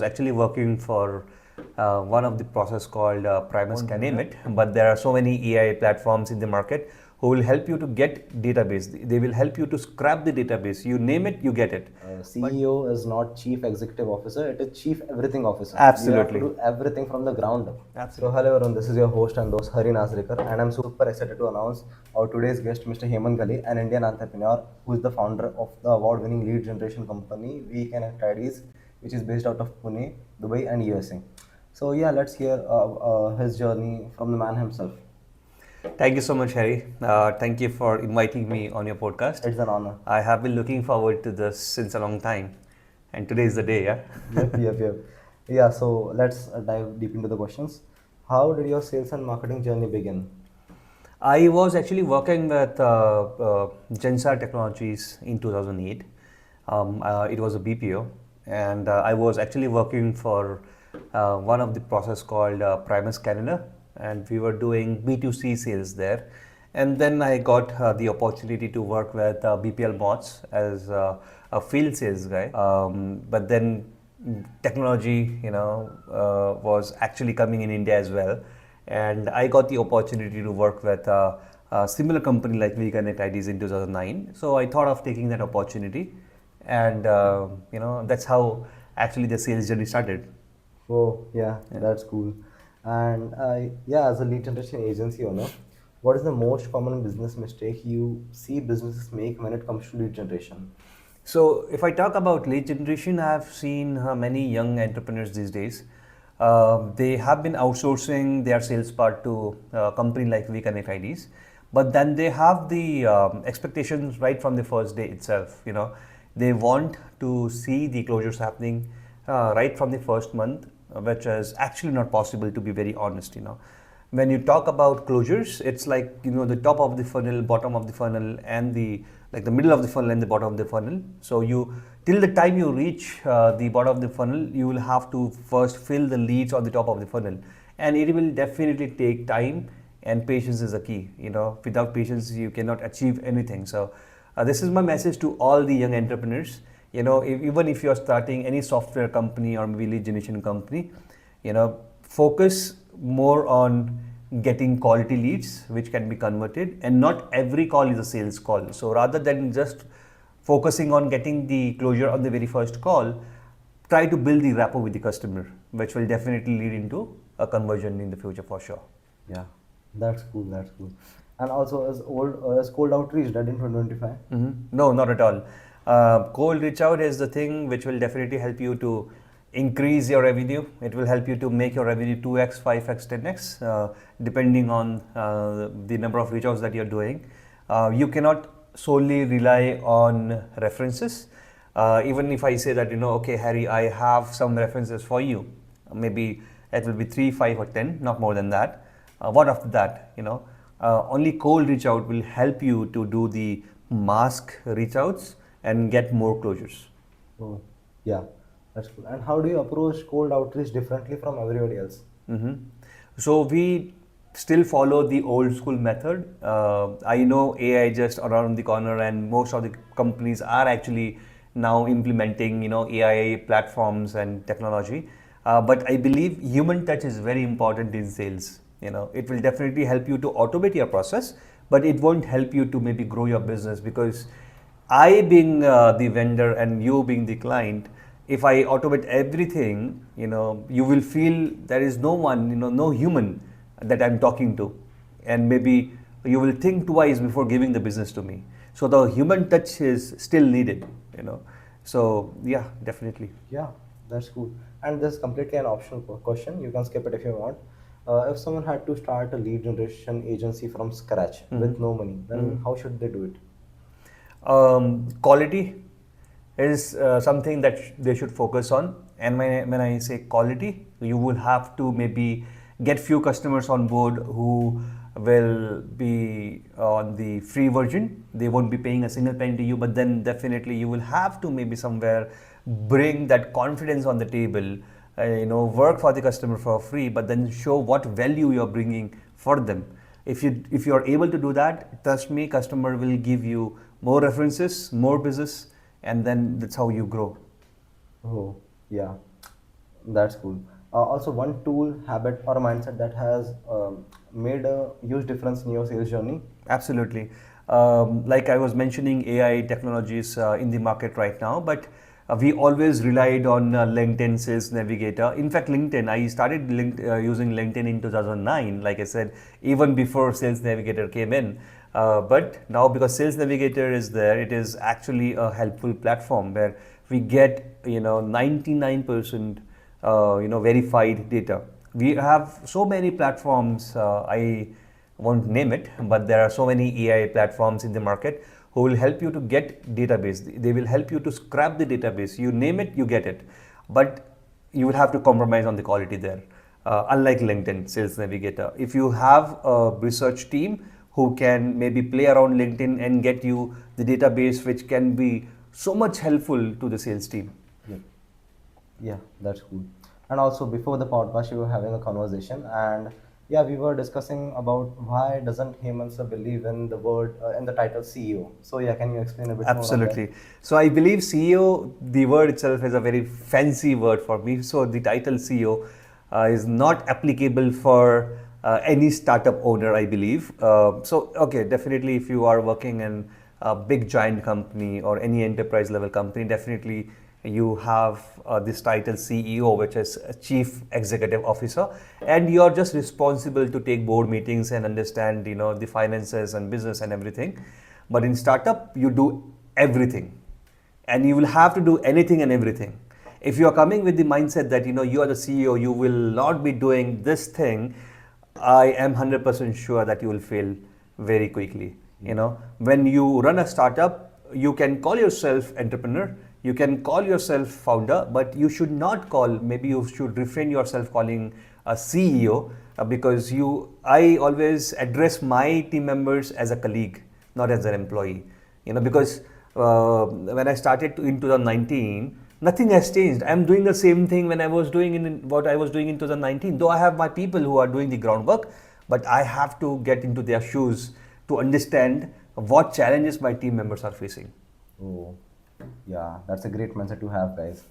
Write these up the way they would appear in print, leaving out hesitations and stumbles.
Actually working for one of the process called Primus can name it, but there are so many AI platforms in the market who will help you to get database. They will help you to scrap the database. You name it, you get it. CEO is not chief executive officer, it is chief everything officer. Absolutely. You have to do everything from the ground up. Absolutely. So hello everyone, this is your host and host Hari Nasrikar, and I'm super excited to announce our today's guest, Mr. Hemant Gali, an Indian entrepreneur who is the founder of the award-winning lead generation company We Connect IDs, which is based out of Pune, Dubai, and USA. So yeah, let's hear his journey from the man himself. Thank you so much, Harry. Thank you for inviting me on your podcast. It's an honor. I have been looking forward to this since a long time, and today is the day. Yeah. Yep. Yeah, so let's dive deep into the questions. How did your sales and marketing journey begin? I was actually working with Gensar Technologies in 2008. It was a BPO, and I was actually working for one of the process called Primus Canada, and we were doing B2C sales there. And then I got the opportunity to work with BPL Bots as a field sales guy. But then technology, was actually coming in India as well, and I got the opportunity to work with a similar company like We Connect IDs in 2009. So I thought of taking that opportunity, and that's how actually the sales journey started. Oh, yeah, that's cool. And yeah, as a lead generation agency owner, what is the most common business mistake you see businesses make when it comes to lead generation? So, if I talk about lead generation, I have seen many young entrepreneurs these days. They have been outsourcing their sales part to a company like We Connect IDs, but then they have the expectations right from the first day itself. They want to see the closures happening right from the first month, which is actually not possible, to be very honest. When you talk about closures, it's like the top of the funnel, bottom of the funnel, and the middle of the funnel and the bottom of the funnel. So you till the time you reach the bottom of the funnel, you will have to first fill the leads on the top of the funnel, and it will definitely take time. And patience is a key. Without patience, you cannot achieve anything. So this is my message to all the young entrepreneurs. Even if you are starting any software company or maybe lead generation company, focus more on getting quality leads which can be converted, and not every call is a sales call. So rather than just focusing on getting the closure on the very first call, try to build the rapport with the customer, which will definitely lead into a conversion in the future for sure. Yeah, that's cool. That's cool. And also, as cold outreach dead in 2025? No, not at all. Cold reach out is the thing which will definitely help you to increase your revenue. It will help you to make your revenue 2x, 5x, 10x, depending on the number of reach outs that you're doing. You cannot solely rely on references. Even if I say that, okay, Harry, I have some references for you, maybe it will be 3, 5, or 10, not more than that. What after that? Only cold reach out will help you to do the mask reach outs and get more closures. Oh, yeah, that's cool. And how do you approach cold outreach differently from everybody else? So we still follow the old school method. I know AI just around the corner, and most of the companies are actually now implementing AI platforms and technology. But I believe human touch is very important in sales. It will definitely help you to automate your process, but it won't help you to maybe grow your business, because I being the vendor and you being the client, if I automate everything, you will feel there is no one, no human that I'm talking to, and maybe you will think twice before giving the business to me. So the human touch is still needed. So yeah, definitely. Yeah, that's cool. And this is completely an optional question. You can skip it if you want. If someone had to start a lead generation agency from scratch with no money, then how should they do it? Quality is something that they should focus on. And when I say quality, you will have to maybe get few customers on board who will be on the free version. They won't be paying a single penny to you, but then definitely you will have to maybe somewhere bring that confidence on the table. Work for the customer for free, but then show what value you're bringing for them. If you are able to do that, trust me, customer will give you more references, more business, and then that's how you grow. Oh, yeah. That's cool. Also, one tool, habit, or mindset that has made a huge difference in your sales journey. Absolutely. Like I was mentioning, AI technologies in the market right now, but we always relied on LinkedIn Sales Navigator. In fact, LinkedIn, I started using LinkedIn in 2009, like I said, even before Sales Navigator came in. But now, because Sales Navigator is there, it is actually a helpful platform where we get 99% verified data. We have so many platforms. I won't name it, but there are so many AI platforms in the market who will help you to get database. They will help you to scrap the database. You name it, you get it, but you will have to compromise on the quality there. Unlike LinkedIn Sales Navigator, if you have a research team who can maybe play around LinkedIn and get you the database, which can be so much helpful to the sales team. Yep. Yeah, that's cool. And also, before the podcast, we were having a conversation, and yeah, we were discussing about why doesn't Hemant sir believe in the word in the title CEO. So yeah, can you explain a bit more on that? Absolutely. So I believe CEO, the word itself is a very fancy word for me. So the title CEO is not applicable for any startup owner, I believe. Okay, definitely if you are working in a big giant company or any enterprise level company, definitely you have this title CEO, which is a Chief Executive Officer, and you are just responsible to take board meetings and understand, the finances and business and everything. But in startup, you do everything, and you will have to do anything and everything. If you are coming with the mindset that you are the CEO, you will not be doing this thing, I am 100% sure that you will fail very quickly. When you run a startup, you can call yourself entrepreneur, you can call yourself founder, but you should not call, maybe you should refrain yourself calling a CEO, because I always address my team members as a colleague, not as an employee. Because when I started in 2019, nothing has changed. I'm doing the same thing when I was doing in what I was doing in 2019. Though I have my people who are doing the groundwork, but I have to get into their shoes to understand what challenges my team members are facing. Oh, yeah, that's a great mindset to have, guys.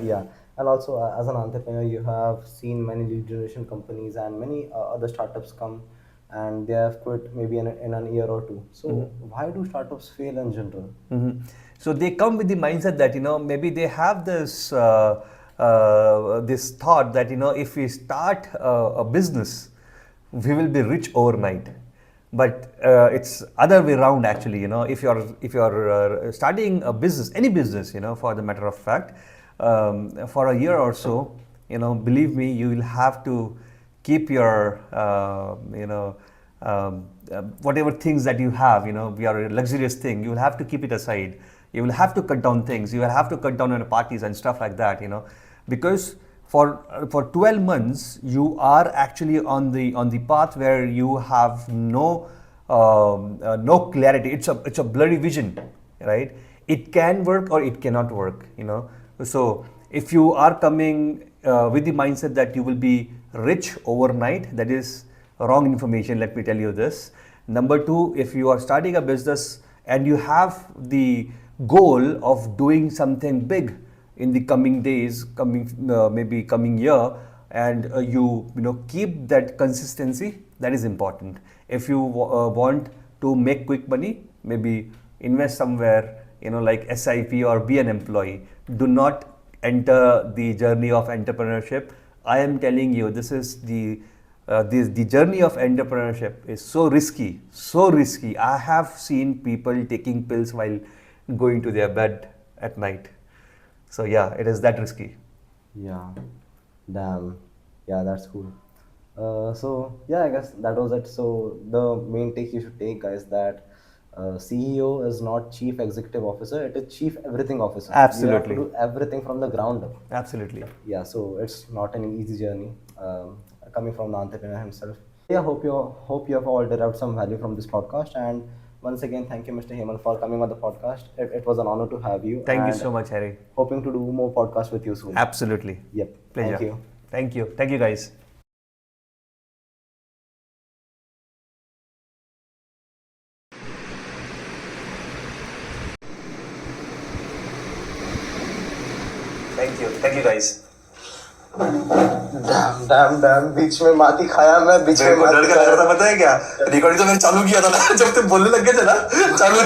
Yeah, and also as an entrepreneur, you have seen many lead generation companies and many other startups come, and they have quit maybe in an year or two. So why do startups fail in general? Mhm. So they come with the mindset that maybe they have this thought that if we start a business, we will be rich overnight. But it's other way around actually. If you're starting a business, any business, for the matter of fact, for a year or so, believe me, you will have to keep your whatever things that you have, your luxurious thing, you will have to keep it aside. You will have to cut down things. You will have to cut down on parties and stuff like that, because for 12 months you are actually on the path where you have no clarity. It's a blurry vision, right? It can work or it cannot work, So if you are coming with the mindset that you will be rich overnight, that is wrong information. Let me tell you this. Number two, if you are starting a business and you have the goal of doing something big in the coming days, maybe coming year, and you keep that consistency, that is important. If you want to make quick money, maybe invest somewhere, like SIP, or be an employee. Do not enter the journey of entrepreneurship. I am telling you, this is the journey of entrepreneurship is so risky, so risky. I have seen people taking pills while going to their bed at night. So yeah, it is that risky. Yeah, damn. Yeah, that's cool. So yeah, I guess that was it. So the main take you should take, guys, that CEO is not chief executive officer; it is chief everything officer. You have to Absolutely. do everything from the ground up. Absolutely. Yeah, so it's not an easy journey coming from the entrepreneur himself. Yeah, hope you have all derived some value from this podcast. And once again, thank you, Mr. Hemant, for coming on the podcast. It was an honor to have you, Thank you and so much, Harry. hoping to do more podcasts with you soon. Absolutely. Yep. Pleasure. Thank you. Thank you. Thank you, guys. Thank you. Thank you, guys. डैम डैम डैम, बीच में माती खाया मैं, बीच में मेरे को डर माती का लग खाया। रहा था, पता है क्या? रिकॉर्डिंग तो मैंने चालू किया था ना, जब तुम बोलने लग गए थे ना, चालू